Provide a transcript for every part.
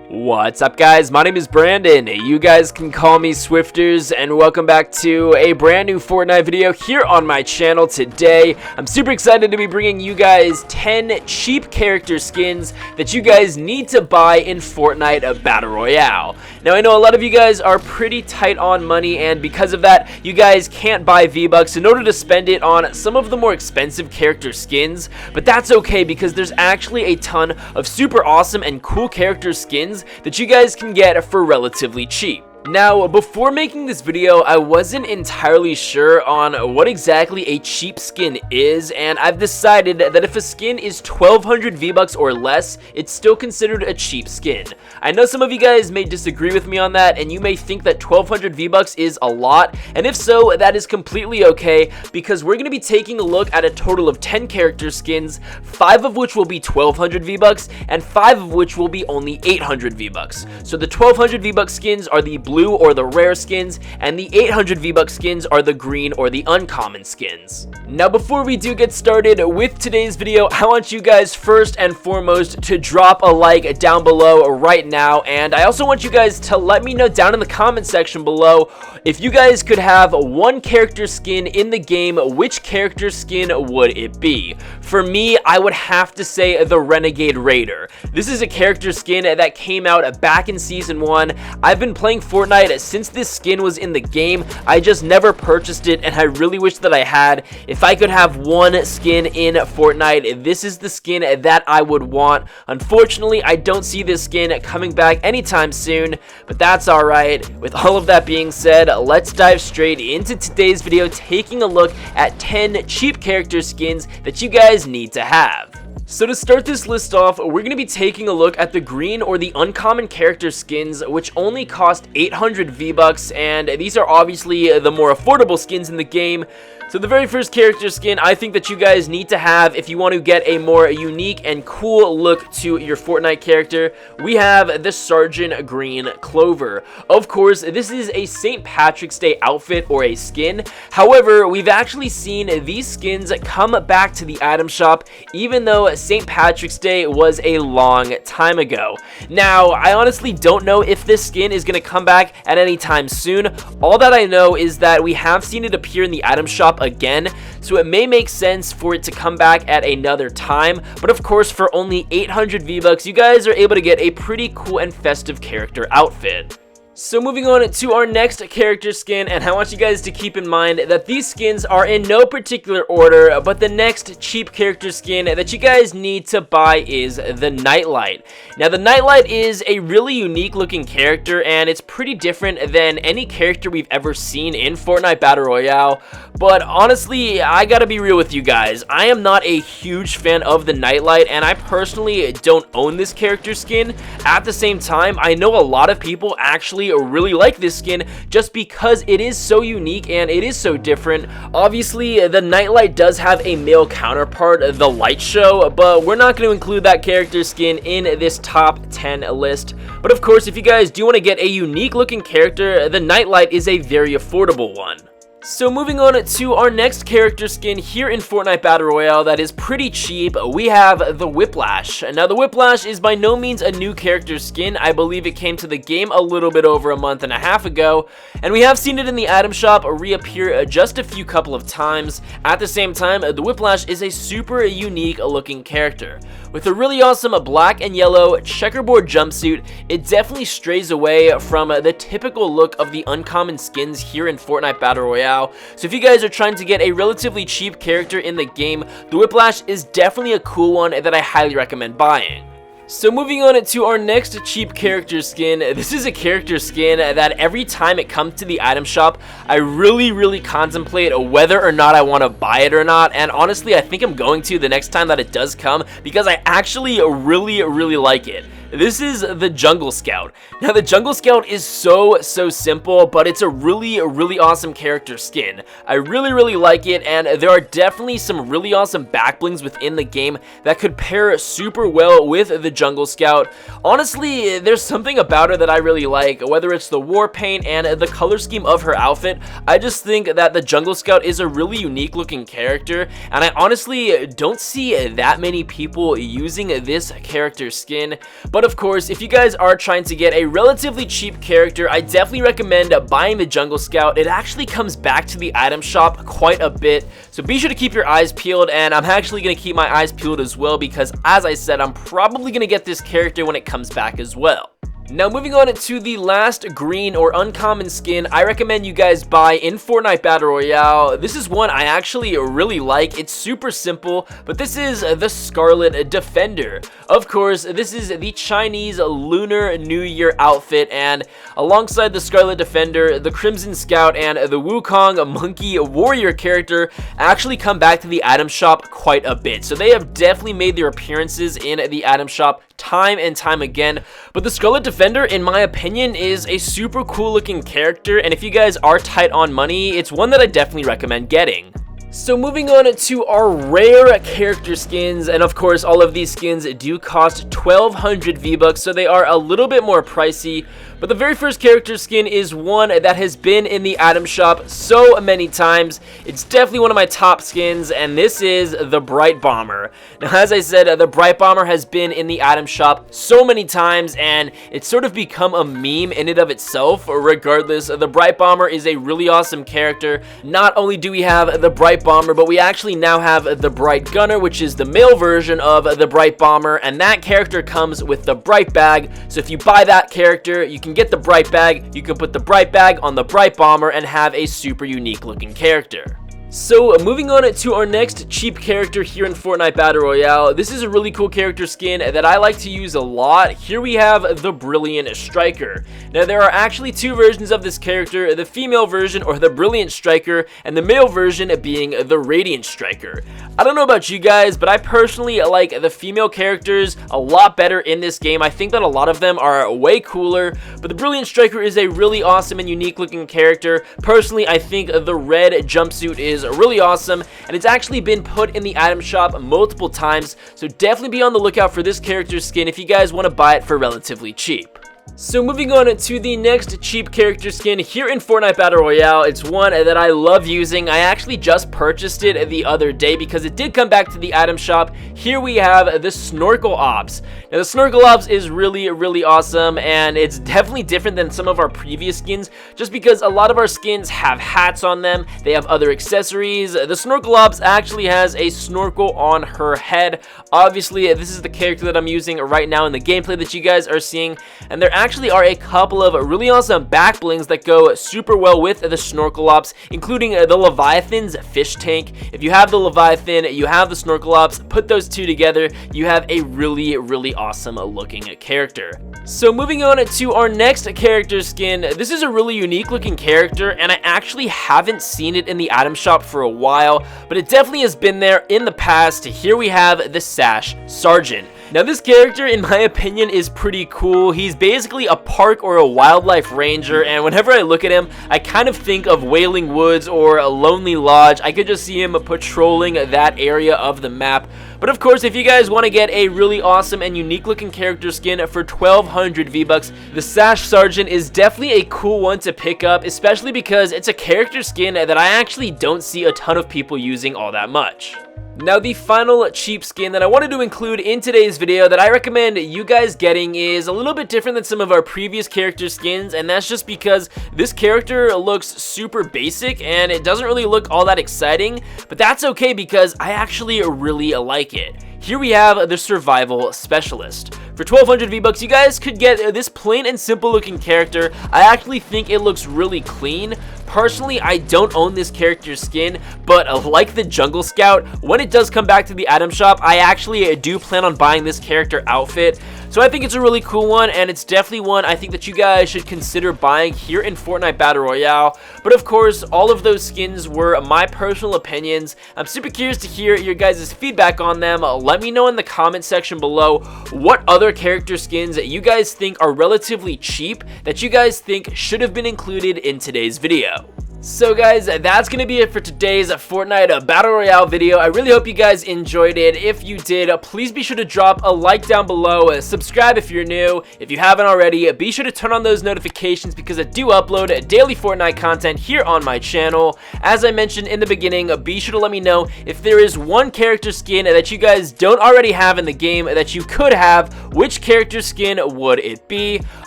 What's up, guys? My name is Brandon. You guys can call me Swifterrs, and welcome back to a brand new Fortnite video here on my channel. Today, I'm super excited to be bringing you guys 10 cheap character skins that you guys need to buy in Fortnite Battle Royale. Now, I know a lot of you guys are pretty tight on money, and because of that, you guys can't buy V-Bucks in order to spend it on some of the more expensive character skins, but that's okay because there's actually a ton of super awesome and cool character skins that you guys can get for relatively cheap. Now, before making this video, I wasn't entirely sure on what exactly a cheap skin is, and I've decided that if a skin is 1200 V-Bucks or less, it's still considered a cheap skin. I know some of you guys may disagree with me on that, and you may think that 1200 V-Bucks is a lot, and if so, that is completely okay, because we're going to be taking a look at a total of 10 character skins, 5 of which will be 1200 V-Bucks, and 5 of which will be only 800 V-Bucks. So the 1200 V-Bucks skins are the blue or the rare skins, and the 800 V-Bucks skins are the green or the uncommon skins. Now, before we do get started with today's video, I want you guys first and foremost to drop a like down below right now, and I also want you guys to let me know down in the comment section below if you guys could have one character skin in the game, which character skin would it be? For me, I would have to say the Renegade Raider. This is a character skin that came out back in Season 1. I've been playing Fortnite since this skin was in the game. I just never purchased it, and I really wish that I had. If I could have one skin in Fortnite, this is the skin that I would want. Unfortunately, I don't see this skin coming back anytime soon, but that's alright. With all of that being said, let's dive straight into today's video, taking a look at 10 cheap character skins that you guys need to have. So to start this list off, we're going to be taking a look at the green or the uncommon character skins, which only cost 800 V-Bucks, and these are obviously the more affordable skins in the game. So the very first character skin I think that you guys need to have if you want to get a more unique and cool look to your Fortnite character, we have the Sergeant Green Clover. Of course, this is a St. Patrick's Day outfit or a skin. However, we've actually seen these skins come back to the item shop, even though St. Patrick's Day was a long time ago. Now, I honestly don't know if this skin is going to come back at any time soon. All that I know is that we have seen it appear in the item shop again, so it may make sense for it to come back at another time, but of course for only 800 V-Bucks you guys are able to get a pretty cool and festive character outfit. So moving on to our next character skin, and I want you guys to keep in mind that these skins are in no particular order, but the next cheap character skin that you guys need to buy is the Nightlight. Now, the Nightlight is a really unique looking character, and it's pretty different than any character we've ever seen in Fortnite Battle Royale, but honestly, I gotta be real with you guys, I am not a huge fan of the Nightlight, and I personally don't own this character skin. At the same time, I know a lot of people actually really like this skin just because it is so unique and it is so different. Obviously, the Nightlight does have a male counterpart, the Light Show, but we're not going to include that character skin in this top 10 list. But of course, if you guys do want to get a unique looking character, the Nightlight is a very affordable one. So moving on to our next character skin here in Fortnite Battle Royale that is pretty cheap, we have the Whiplash. Now, the Whiplash is by no means a new character skin. I believe it came to the game a little bit over a month and a half ago, and we have seen it in the item shop reappear just a few couple of times. At the same time, the Whiplash is a super unique looking character. With a really awesome black and yellow checkerboard jumpsuit, it definitely strays away from the typical look of the uncommon skins here in Fortnite Battle Royale. So if you guys are trying to get a relatively cheap character in the game, the Whiplash is definitely a cool one that I highly recommend buying. So moving on to our next cheap character skin, this is a character skin that every time it comes to the item shop, I really contemplate whether or not I want to buy it or not, and honestly I think I'm going to the next time that it does come because I actually really like it. This is the Jungle Scout. Now, the Jungle Scout is so simple, but it's a really awesome character skin. I really like it, and there are definitely some really awesome back blings within the game that could pair super well with the Jungle Scout. Honestly, there's something about her that I really like, whether it's the war paint and the color scheme of her outfit. I just think that the Jungle Scout is a really unique looking character, and I honestly don't see that many people using this character skin. But of course, if you guys are trying to get a relatively cheap character, I definitely recommend buying the Jungle Scout. It actually comes back to the item shop quite a bit, so be sure to keep your eyes peeled, and I'm actually going to keep my eyes peeled as well because, as I said, I'm probably going to get this character when it comes back as well. Now moving on to the last green or uncommon skin I recommend you guys buy in Fortnite Battle Royale. This is one I actually really like. It's super simple, but this is the Scarlet Defender. Of course, this is the Chinese Lunar New Year outfit, and alongside the Scarlet Defender, the Crimson Scout and the Wukong Monkey Warrior character actually come back to the item shop quite a bit. So they have definitely made their appearances in the item shop time and time again, but the Scarlet Defender, in my opinion, is a super cool looking character, and if you guys are tight on money, it's one that I definitely recommend getting. So moving on to our rare character skins, and of course all of these skins do cost 1200 V-Bucks, so they are a little bit more pricey. But the very first character skin is one that has been in the item shop so many times. It's definitely one of my top skins, and this is the Bright Bomber. Now, as I said, the Bright Bomber has been in the item shop so many times, and it's sort of become a meme in and of itself. Regardless, the Bright Bomber is a really awesome character. Not only do we have the Bright Bomber, but we actually now have the Bright Gunner, which is the male version of the Bright Bomber, and that character comes with the Bright Bag. So if you buy that character, you can get the Bright Bag, you can put the Bright Bag on the Bright Bomber and have a super unique looking character. So moving on to our next cheap character here in Fortnite Battle Royale. This is a really cool character skin that I like to use a lot. Here we have the Brilliant Striker. Now there are actually two versions of this character, the female version, or the Brilliant Striker, and the male version being the Radiant Striker. I don't know about you guys, but I personally like the female characters a lot better in this game. I think that a lot of them are way cooler, but the Brilliant Striker is a really awesome and unique looking character. Personally, I think the red jumpsuit is really awesome, and it's actually been put in the item shop multiple times, so definitely be on the lookout for this character skin if you guys want to buy it for relatively cheap. So moving on to the next cheap character skin here in Fortnite Battle Royale. It's one that I love using. I actually just purchased it the other day because it did come back to the item shop. Here we have the Snorkel Ops. Now the Snorkel Ops is really awesome, and it's definitely different than some of our previous skins just because a lot of our skins have hats on them. They have other accessories. The Snorkel Ops actually has a snorkel on her head. Obviously, this is the character that I'm using right now in the gameplay that you guys are seeing, and there actually are a couple of really awesome back blings that go super well with the Snorkel Ops, including the Leviathan's fish tank. If you have the Leviathan, you have the Snorkel Ops, put those two together, you have a really awesome looking character. So moving on to our next character skin, this is a really unique looking character, and I actually haven't seen it in the item shop for a while, but it definitely has been there in the past. Here we have the Sash Sergeant. Now this character, in my opinion, is pretty cool. He's basically a park or a wildlife ranger, and whenever I look at him, I kind of think of Wailing Woods or a Lonely Lodge. I could just see him patrolling that area of the map. But of course, if you guys want to get a really awesome and unique looking character skin for 1200 V-Bucks, the Sash Sergeant is definitely a cool one to pick up, especially because it's a character skin that I actually don't see a ton of people using all that much. Now the final cheap skin that I wanted to include in today's video that I recommend you guys getting is a little bit different than some of our previous character skins, and that's just because this character looks super basic and it doesn't really look all that exciting, but that's okay because I actually really like it. Here we have the Survival Specialist. For 1200 V-Bucks, you guys could get this plain and simple looking character. I actually think it looks really clean. Personally, I don't own this character's skin, but like the Jungle Scout, when it does come back to the item shop, I actually do plan on buying this character outfit. So I think it's a really cool one, and it's definitely one I think that you guys should consider buying here in Fortnite Battle Royale. But of course, all of those skins were my personal opinions. I'm super curious to hear your guys' feedback on them. Let me know in the comment section below what other character skins that you guys think are relatively cheap that you guys think should have been included in today's video. So guys, that's gonna be it for today's Fortnite Battle Royale video. I really hope you guys enjoyed it. If you did, please be sure to drop a like down below, subscribe if you're new. If you haven't already, be sure to turn on those notifications because I do upload daily Fortnite content here on my channel. As I mentioned in the beginning, be sure to let me know if there is one character skin that you guys don't already have in the game that you could have. Which character skin would it be?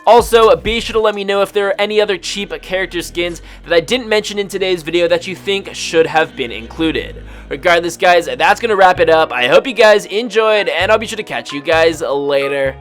Also, be sure to let me know if there are any other cheap character skins that I didn't mention in today's video that you think should have been included. Regardless, guys, that's gonna wrap it up. I hope you guys enjoyed, and I'll be sure to catch you guys later.